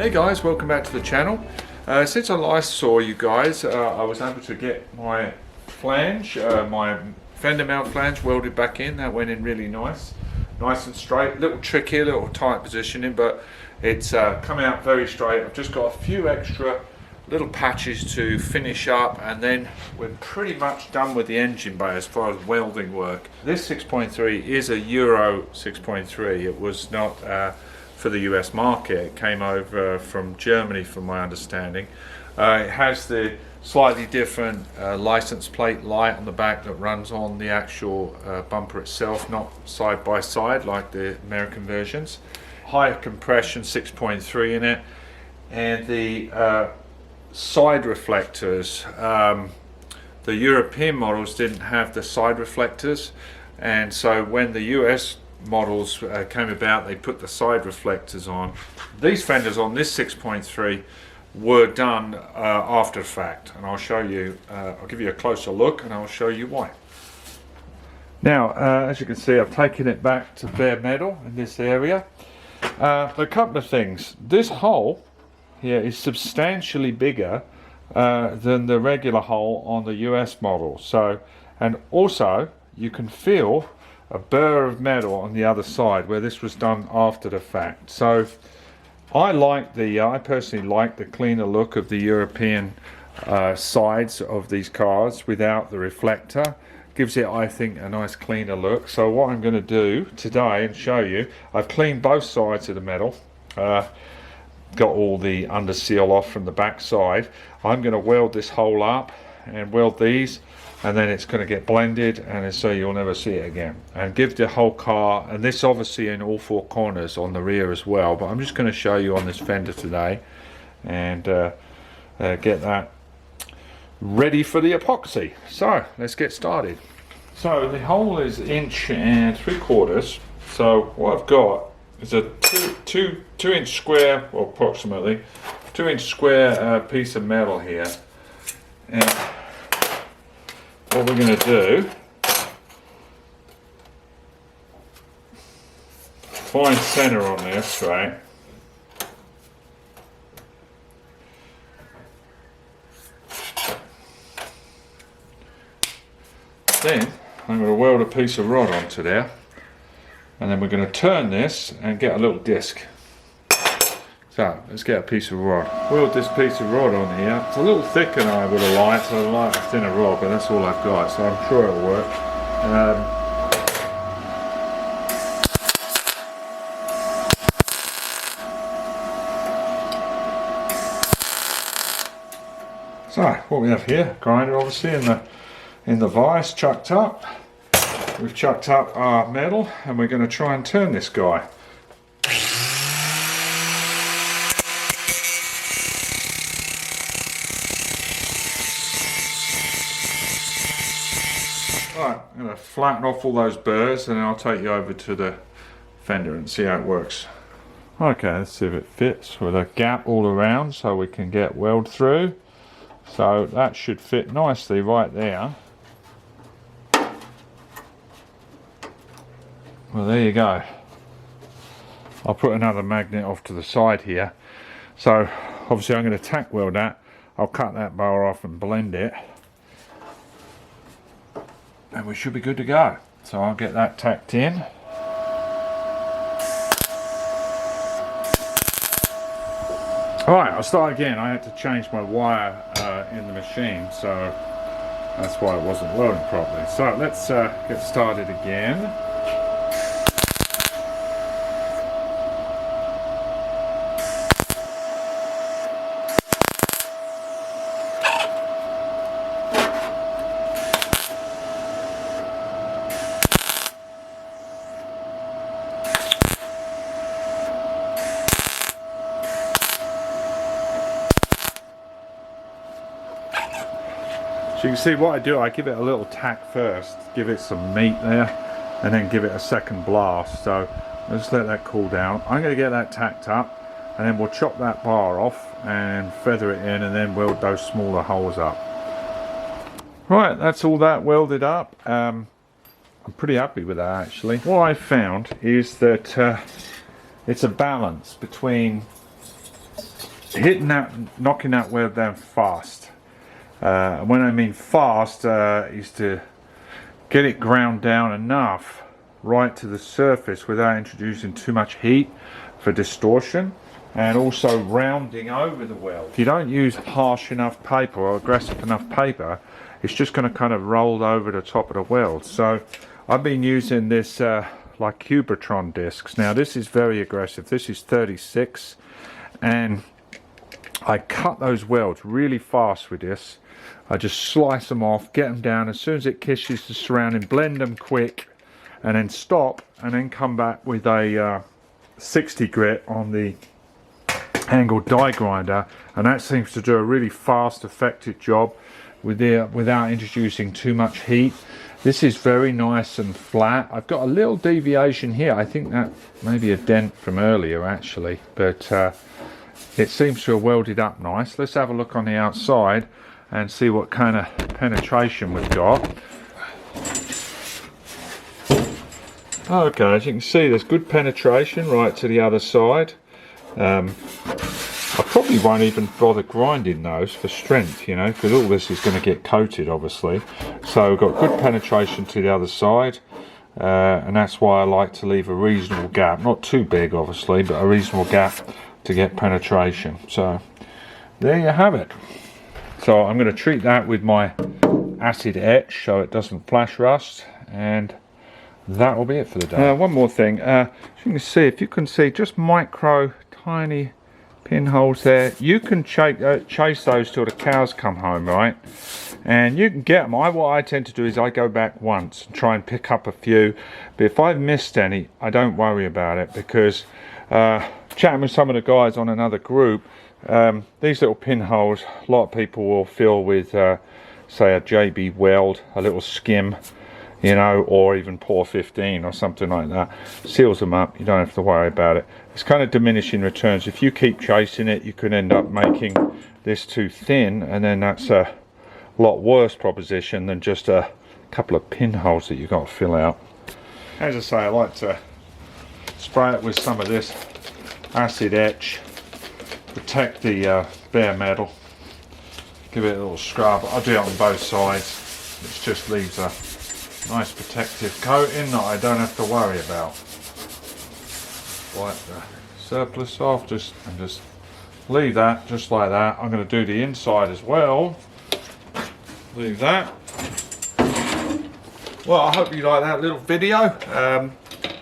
Hey guys, welcome back to the channel. Since I last saw you guys, I was able to get my flange, my fender mount flange welded back in. That went in really nice and straight. Little tricky, little tight positioning, but it's come out very straight. I've just got a few extra little patches to finish up, and then we're pretty much done with the engine bay as far as welding work. This 6.3 is a Euro 6.3. It was not for the US market. It came over from Germany from my understanding. It has the slightly different license plate light on the back that runs on the actual bumper itself, not side by side like the American versions. High compression 6.3 in it, and the side reflectors, the European models didn't have the side reflectors, and so when the US models came about, they put the side reflectors on. These fenders on this 6.3 were done after the fact, and I'll show you, I'll give you a closer look and I'll show you why. Now as you can see, I've taken it back to bare metal in this area. A couple of things. This hole here is substantially bigger than the regular hole on the US model. So, and also you can feel a burr of metal on the other side where this was done after the fact. So I personally like the cleaner look of the European sides of these cars without the reflector. Gives it, I think, a nice cleaner look. So what I'm going to do today and show you, I've cleaned both sides of the metal, got all the under seal off from the back side. I'm going to weld this hole up and weld these, and then it's going to get blended, and so you'll never see it again, and give the whole car, and this obviously in all four corners on the rear as well, but I'm just going to show you on this fender today and get that ready for the epoxy. So let's get started. So the hole is 1 3/4 inches. So what I've got is a two inch square, well approximately 2 inch square piece of metal here, and what we're going to do, find center on this, right? Then I'm going to weld a piece of rod onto there, and then we're going to turn this and get a little disc. So let's get a piece of rod. Weld this piece of rod on here. It's a little thicker than I would have liked, so I like a thinner rod, but that's all I've got, so I'm sure it'll work. So what we have here, grinder obviously in the vise, chucked up. We've chucked up our metal, and we're going to try and turn this guy. Right, I'm going to flatten off all those burrs, and then I'll take you over to the fender and see how it works. Okay, let's see if it fits with a gap all around so we can get weld through. So that should fit nicely right there. Well, there you go. I'll put another magnet off to the side here. So obviously I'm going to tack weld that. I'll cut that bar off and blend it, and we should be good to go. So I'll get that tacked in. Alright, I'll start again. I had to change my wire in the machine, so that's why it wasn't welding properly. So let's get started again. So you can see what I do, I give it a little tack first, give it some meat there, and then give it a second blast. So let's let that cool down. I'm going to get that tacked up, and then we'll chop that bar off and feather it in, and then weld those smaller holes up. Right, that's all that welded up. I'm pretty happy with that actually. What I found is that it's a balance between knocking that weld down fast. When I mean fast, is to get it ground down enough right to the surface without introducing too much heat for distortion, and also rounding over the weld. If you don't use harsh enough paper or aggressive enough paper, it's just going to kind of roll over the top of the weld. So I've been using this like Cubitron discs. Now this is very aggressive. This is 36, and I cut those welds really fast with this. I just slice them off, get them down as soon as it kisses the surrounding, blend them quick, and then stop, and then come back with a 60 grit on the angled die grinder, and that seems to do a really fast, effective job without introducing too much heat. This is very nice and flat. I've got a little deviation here. I think that may be a dent from earlier actually, but it seems to have welded up nice. Let's have a look on the outside and see what kind of penetration we've got. Okay, as you can see, there's good penetration right to the other side. I probably won't even bother grinding those for strength, you know, because all this is going to get coated obviously. So we've got good penetration to the other side, and that's why I like to leave a reasonable gap, not too big obviously, but a reasonable gap to get penetration. So there you have it. So I'm going to treat that with my acid etch so it doesn't flash rust, and that will be it for the day. One more thing, as you can see, if you can see just micro tiny pinholes there, you can chase those till the cows come home, right? And you can get them. What I tend to do is I go back once and try and pick up a few, but if I've missed any, I don't worry about it, because chatting with some of the guys on another group, these little pinholes, a lot of people will fill with say a JB Weld, a little skim, you know, or even pour 15 or something like that. Seals them up, you don't have to worry about it. It's kind of diminishing returns. If you keep chasing it, you can end up making this too thin, and then that's a lot worse proposition than just a couple of pinholes that you've got to fill out. As I say, I like to spray it with some of this acid etch, protect the bare metal, give it a little scrub. I'll do it on both sides. It just leaves a nice protective coating that I don't have to worry about. Wipe the surplus off, and just leave that just like that. I'm going to do the inside as well. Leave that. Well, I hope you like that little video.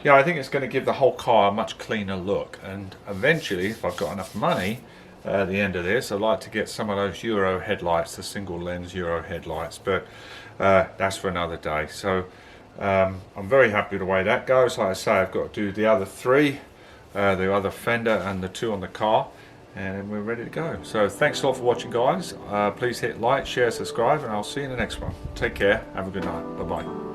Yeah, I think it's going to give the whole car a much cleaner look, and eventually, if I've got enough money at the end of this, I'd like to get some of those Euro headlights, the single lens Euro headlights, but that's for another day. So I'm very happy with the way that goes. Like I say, I've got to do the other three, the other fender and the two on the car, and we're ready to go. So thanks a lot for watching, guys. Please hit like, share, subscribe, and I'll see you in the next one. Take care, have a good night, bye bye.